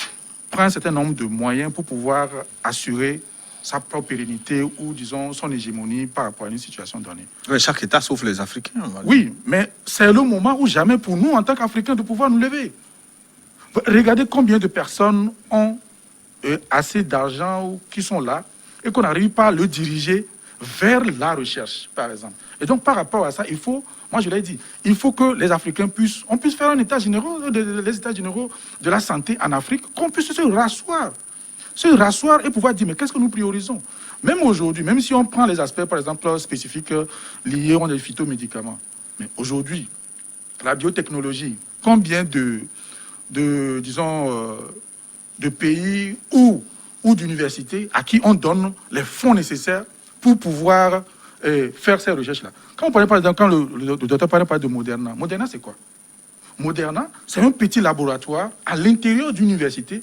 prend un certain nombre de moyens pour pouvoir assurer sa propre pérennité ou, disons, son hégémonie par rapport à une situation donnée. Oui, chaque État, sauf les Africains. Oui, mais c'est le moment où jamais pour nous, en tant qu'Africains, de pouvoir nous lever. Regardez combien de personnes ont assez d'argent ou qui sont là et qu'on n'arrive pas à le diriger vers la recherche, par exemple. Et donc, par rapport à ça, il faut, moi je l'ai dit, il faut que les Africains puissent faire un état général, les états généraux de la santé en Afrique, qu'on puisse se rasseoir et pouvoir dire, mais qu'est-ce que nous priorisons? Même aujourd'hui, même si on prend les aspects, par exemple, spécifiques liés aux phytomédicaments, mais aujourd'hui, la biotechnologie, combien de pays ou d'universités à qui on donne les fonds nécessaires pour pouvoir faire ces recherches-là. Quand on parlait, par exemple, quand le docteur parlait de Moderna, Moderna, c'est quoi? Moderna, c'est un petit laboratoire à l'intérieur d'une université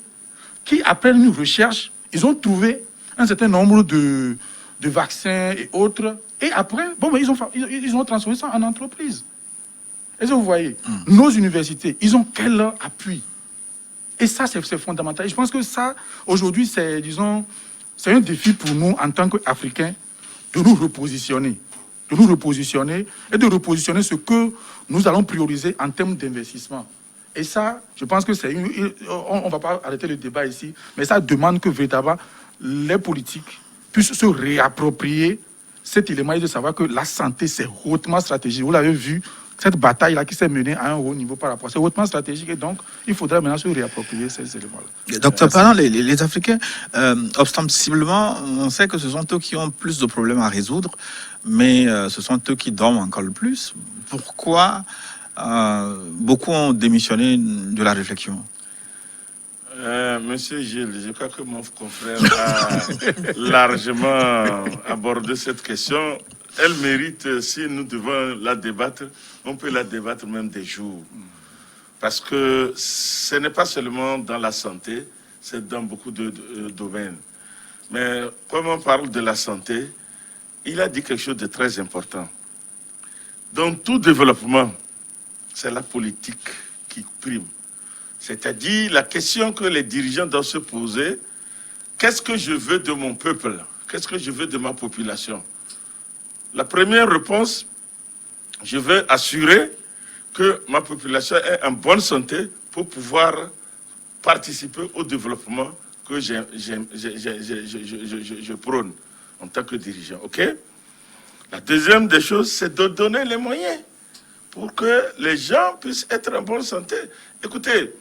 qui, après une recherche, ils ont trouvé un certain nombre de vaccins et autres. Et après, ils ont transformé ça en entreprise. Est-ce que vous voyez? Nos universités, ils ont quel appui? Et ça, c'est fondamental. Et je pense que ça, aujourd'hui, c'est un défi pour nous, en tant qu'Africains, de nous repositionner. Et de repositionner ce que nous allons prioriser en termes d'investissement. Et ça, je pense que on ne va pas arrêter le débat ici, mais ça demande que véritablement les politiques puissent se réapproprier cet élément et de savoir que la santé, c'est hautement stratégique. Vous l'avez vu, cette bataille-là qui s'est menée à un haut niveau par rapport à ça, c'est hautement stratégique et donc il faudrait maintenant se réapproprier ces éléments-là. Docteur Parent, les Africains, ostensiblement, on sait que ce sont eux qui ont plus de problèmes à résoudre, mais ce sont eux qui dorment encore le plus. Pourquoi beaucoup ont démissionné de la réflexion? Monsieur Gilles, je crois que mon confrère a largement abordé cette question. Elle mérite, si nous devons la débattre, on peut la débattre même des jours. Parce que ce n'est pas seulement dans la santé, c'est dans beaucoup de domaines. Mais comme on parle de la santé, il a dit quelque chose de très important. Dans tout développement, c'est la politique qui prime. C'est-à-dire la question que les dirigeants doivent se poser, qu'est-ce que je veux de mon peuple? Qu'est-ce que je veux de ma population? La première réponse, je veux assurer que ma population est en bonne santé pour pouvoir participer au développement que je prône en tant que dirigeant. Ok? La deuxième des choses, c'est de donner les moyens pour que les gens puissent être en bonne santé. Écoutez,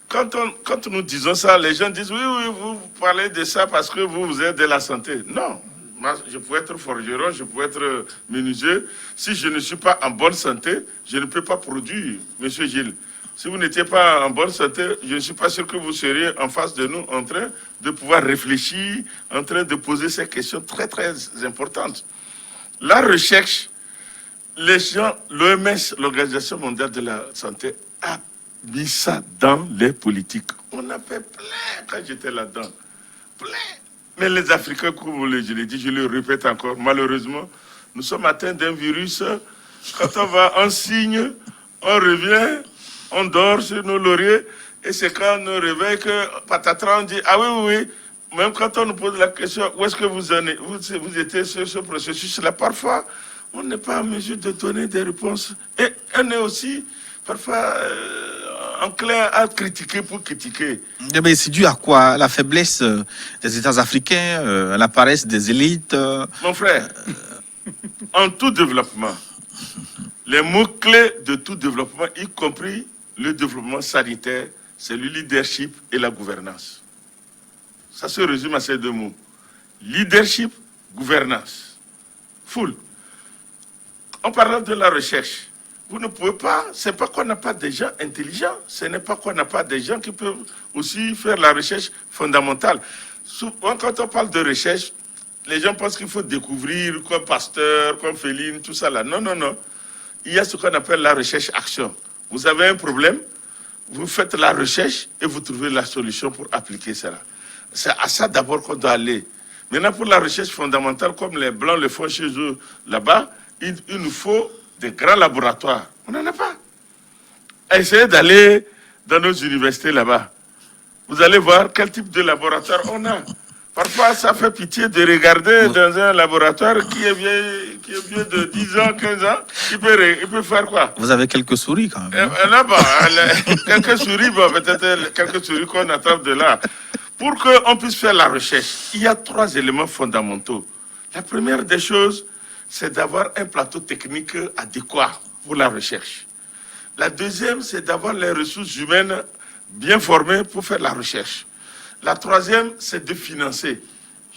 quand nous disons ça, les gens disent oui, vous parlez de ça parce que vous êtes de la santé. Non, Je peux être forgeron, je peux être menuisier. Si je ne suis pas en bonne santé, je ne peux pas produire, Monsieur Gilles. Si vous n'étiez pas en bonne santé, je ne suis pas sûr que vous seriez en face de nous en train de pouvoir réfléchir, en train de poser ces questions très, très importantes. La recherche, les gens, l'OMS, l'Organisation mondiale de la santé, a mis ça dans les politiques. On a fait plein quand j'étais là-dedans. Plein. Mais les Africains, comme je l'ai dit, je le répète encore, malheureusement, nous sommes atteints d'un virus. Quand on va en signe, on revient, on dort sur nos lauriers, et c'est quand on nous réveille que patatran, on dit « Ah oui, oui, oui ». Même quand on nous pose la question « Où est-ce que vous en êtes ? Vous étiez sur ce processus-là ». Parfois, on n'est pas en mesure de donner des réponses. Et on est aussi, parfois, enclin à critiquer pour critiquer. Mais c'est dû à quoi? La faiblesse des États africains, la paresse des élites. Mon frère, en tout développement, les mots-clés de tout développement, y compris le développement sanitaire, c'est le leadership et la gouvernance. Ça se résume à ces deux mots. Leadership, gouvernance. Full. En parlant de la recherche, vous ne pouvez pas, c'est pas qu'on n'a pas des gens intelligents, ce n'est pas qu'on n'a pas des gens qui peuvent aussi faire la recherche fondamentale. Souvent, quand on parle de recherche, les gens pensent qu'il faut découvrir comme Pasteur, comme Féline, tout ça là. Non, non, non. Il y a ce qu'on appelle la recherche-action. Vous avez un problème, vous faites la recherche et vous trouvez la solution pour appliquer cela. C'est à ça d'abord qu'on doit aller. Maintenant, pour la recherche fondamentale, comme les Blancs le font chez eux là-bas, il nous faut des grands laboratoires. On n'en a pas. Essayez d'aller dans nos universités là-bas. Vous allez voir quel type de laboratoire on a. Parfois, ça fait pitié de regarder dans un laboratoire qui est vieux de 10 ans, 15 ans. Il peut faire quoi? Vous avez quelques souris quand même. Quelques souris, bon, peut-être quelques souris qu'on attrape de là. Pour qu'on puisse faire la recherche, il y a 3 éléments fondamentaux. La première des choses, c'est d'avoir un plateau technique adéquat pour la recherche. La deuxième, c'est d'avoir les ressources humaines bien formées pour faire la recherche. La troisième, c'est de financer.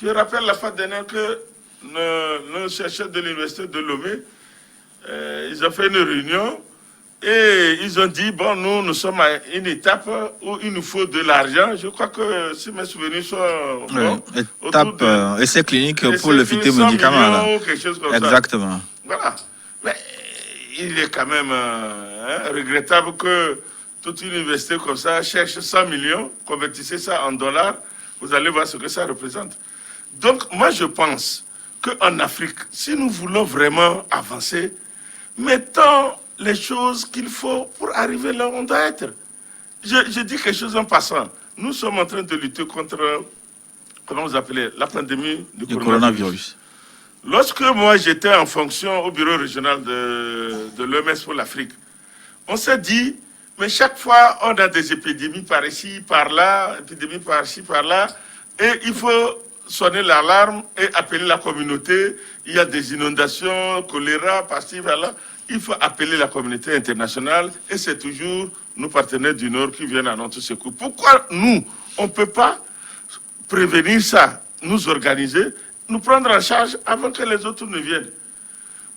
Je rappelle la fois dernière que nos chercheurs de l'université de Lomé, ils ont fait une réunion et ils ont dit, bon, nous sommes à une étape où il nous faut de l'argent. Je crois que si mes souvenirs sont bons, étape essai clinique pour le futur médicament. Quelque chose comme exactement. Ça. Voilà. Mais il est quand même regrettable que toute une université comme ça cherche 100 millions, convertissez ça en dollars, vous allez voir ce que ça représente. Donc, moi, je pense qu'en Afrique, si nous voulons vraiment avancer, mettons les choses qu'il faut pour arriver là où on doit être. Je dis quelque chose en passant. Nous sommes en train de lutter contre, comment vous appelez, la pandémie du coronavirus. Lorsque moi, j'étais en fonction au bureau régional de l'OMS pour l'Afrique, on s'est dit, mais chaque fois, on a des épidémies par ici, par là, épidémies par ici, par là, et il faut sonner l'alarme et appeler la communauté. Il y a des inondations, choléra, par-ci, par-là. Il faut appeler la communauté internationale, et c'est toujours nos partenaires du Nord qui viennent à notre secours. Pourquoi nous, on ne peut pas prévenir ça, nous organiser, nous prendre en charge avant que les autres ne viennent?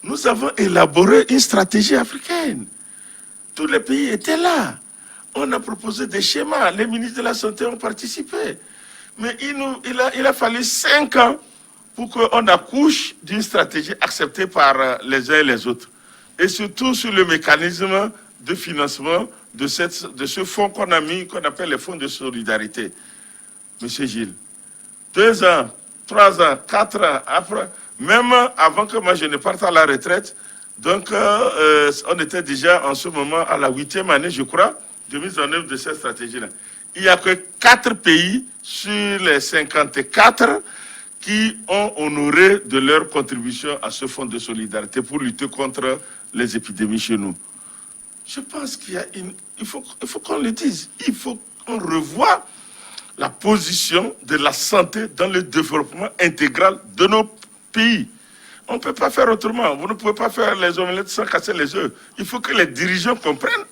Nous avons élaboré une stratégie africaine. Tous les pays étaient là. On a proposé des schémas. Les ministres de la Santé ont participé. Mais il a fallu 5 ans pour qu'on accouche d'une stratégie acceptée par les uns et les autres. Et surtout sur le mécanisme de financement de ce fonds qu'on a mis, qu'on appelle les fonds de solidarité. Monsieur Gilles, 2 ans, 3 ans, 4 ans après, même avant que moi je ne parte à la retraite, donc, on était déjà en ce moment à la 8e année, je crois, de mise en œuvre de cette stratégie-là. Il n'y a que 4 pays sur les 54 qui ont honoré de leur contribution à ce fonds de solidarité pour lutter contre les épidémies chez nous. Je pense il faut qu'on le dise. Il faut qu'on revoie la position de la santé dans le développement intégral de nos pays. On ne peut pas faire autrement. Vous ne pouvez pas faire les omelettes sans casser les œufs. Il faut que les dirigeants comprennent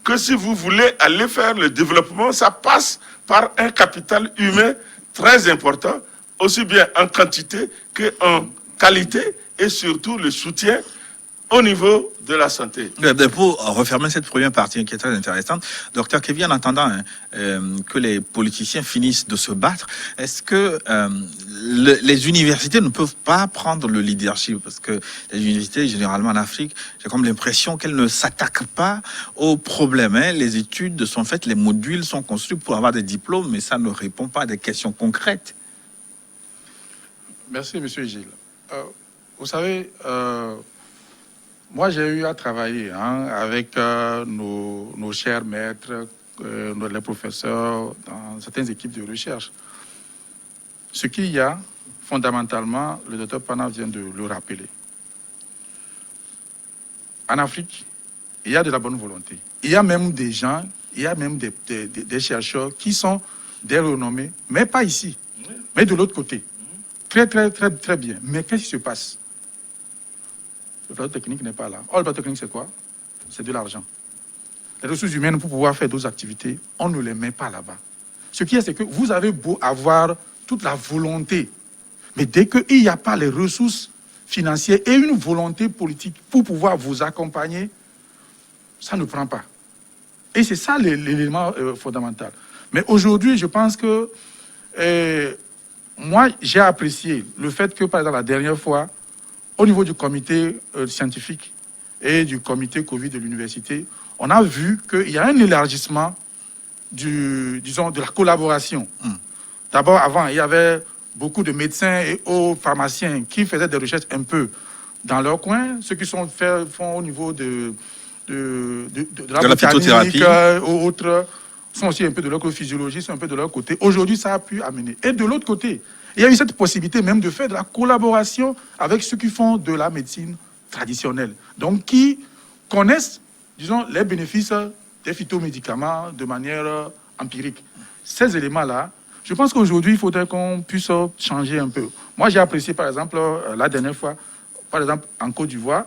que si vous voulez aller faire le développement, ça passe par un capital humain très important aussi bien en quantité qu'en qualité, et surtout le soutien au niveau de la santé. Pour refermer cette première partie qui est très intéressante, Docteur Kevin, en attendant que les politiciens finissent de se battre, est-ce que les universités ne peuvent pas prendre le leadership? Parce que les universités, généralement en Afrique, j'ai comme l'impression qu'elles ne s'attaquent pas aux problèmes. Hein. Les études sont faites, les modules sont construits pour avoir des diplômes, mais ça ne répond pas à des questions concrètes. Merci, Monsieur Gilles. Vous savez, moi, j'ai eu à travailler avec nos chers maîtres, les professeurs dans certaines équipes de recherche. Ce qu'il y a, fondamentalement, le docteur Pana vient de le rappeler. En Afrique, il y a de la bonne volonté. Il y a même des gens, il y a même des chercheurs qui sont des renommés, mais pas ici, mais de l'autre côté. Très, très, très, très bien. Mais qu'est-ce qui se passe? Le plateau technique n'est pas là. Or, le plateau technique, c'est quoi? C'est de l'argent. Les ressources humaines, pour pouvoir faire d'autres activités, on ne les met pas là-bas. Ce qui est, c'est que vous avez beau avoir toute la volonté, mais dès qu'il n'y a pas les ressources financières et une volonté politique pour pouvoir vous accompagner, ça ne prend pas. Et c'est ça l'élément fondamental. Mais aujourd'hui, je pense que moi, j'ai apprécié le fait que, par exemple, la dernière fois, au niveau du comité scientifique et du comité Covid de l'université, on a vu qu'il y a un élargissement de la collaboration. D'abord, avant, il y avait beaucoup de médecins et autres pharmaciens qui faisaient des recherches un peu dans leur coin, ceux qui font au niveau de la phytothérapie ou autres, sont aussi un peu de leur physiologie, sont un peu de leur côté. Aujourd'hui, ça a pu amener. Et de l'autre côté, il y a eu cette possibilité même de faire de la collaboration avec ceux qui font de la médecine traditionnelle. Donc, qui connaissent, disons, les bénéfices des phytomédicaments de manière empirique. Ces éléments-là, je pense qu'aujourd'hui, il faudrait qu'on puisse changer un peu. Moi, j'ai apprécié, par exemple, la dernière fois, par exemple, en Côte d'Ivoire,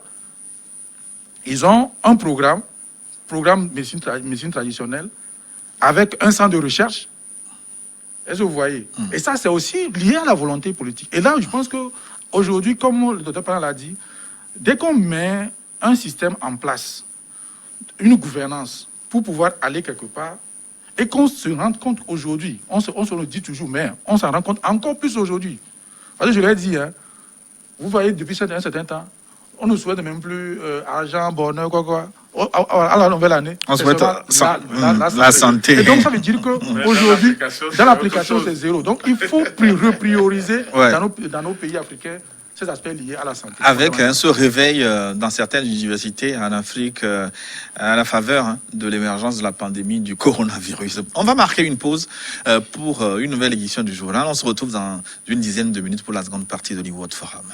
ils ont un programme médecine traditionnelle, avec un centre de recherche. Est-ce que vous voyez? Et ça, c'est aussi lié à la volonté politique. Et là, je pense qu'aujourd'hui, comme le docteur Pana l'a dit, dès qu'on met un système en place, une gouvernance, pour pouvoir aller quelque part, et qu'on se rende compte aujourd'hui, on se le dit toujours, mais on s'en rend compte encore plus aujourd'hui. Parce que je l'ai dit, vous voyez, depuis un certain temps, on ne souhaite même plus argent, bonheur, quoi. À la nouvelle année, on souhaite la santé. Et donc, ça veut dire qu'aujourd'hui, dans l'application, c'est zéro. Donc, il faut reprioriser dans nos pays africains ces aspects liés à la santé. Avec ce réveil dans certaines universités en Afrique à la faveur de l'émergence de la pandémie du coronavirus. On va marquer une pause pour une nouvelle édition du journal. On se retrouve dans une dizaine de minutes pour la seconde partie de l'E-World Forum.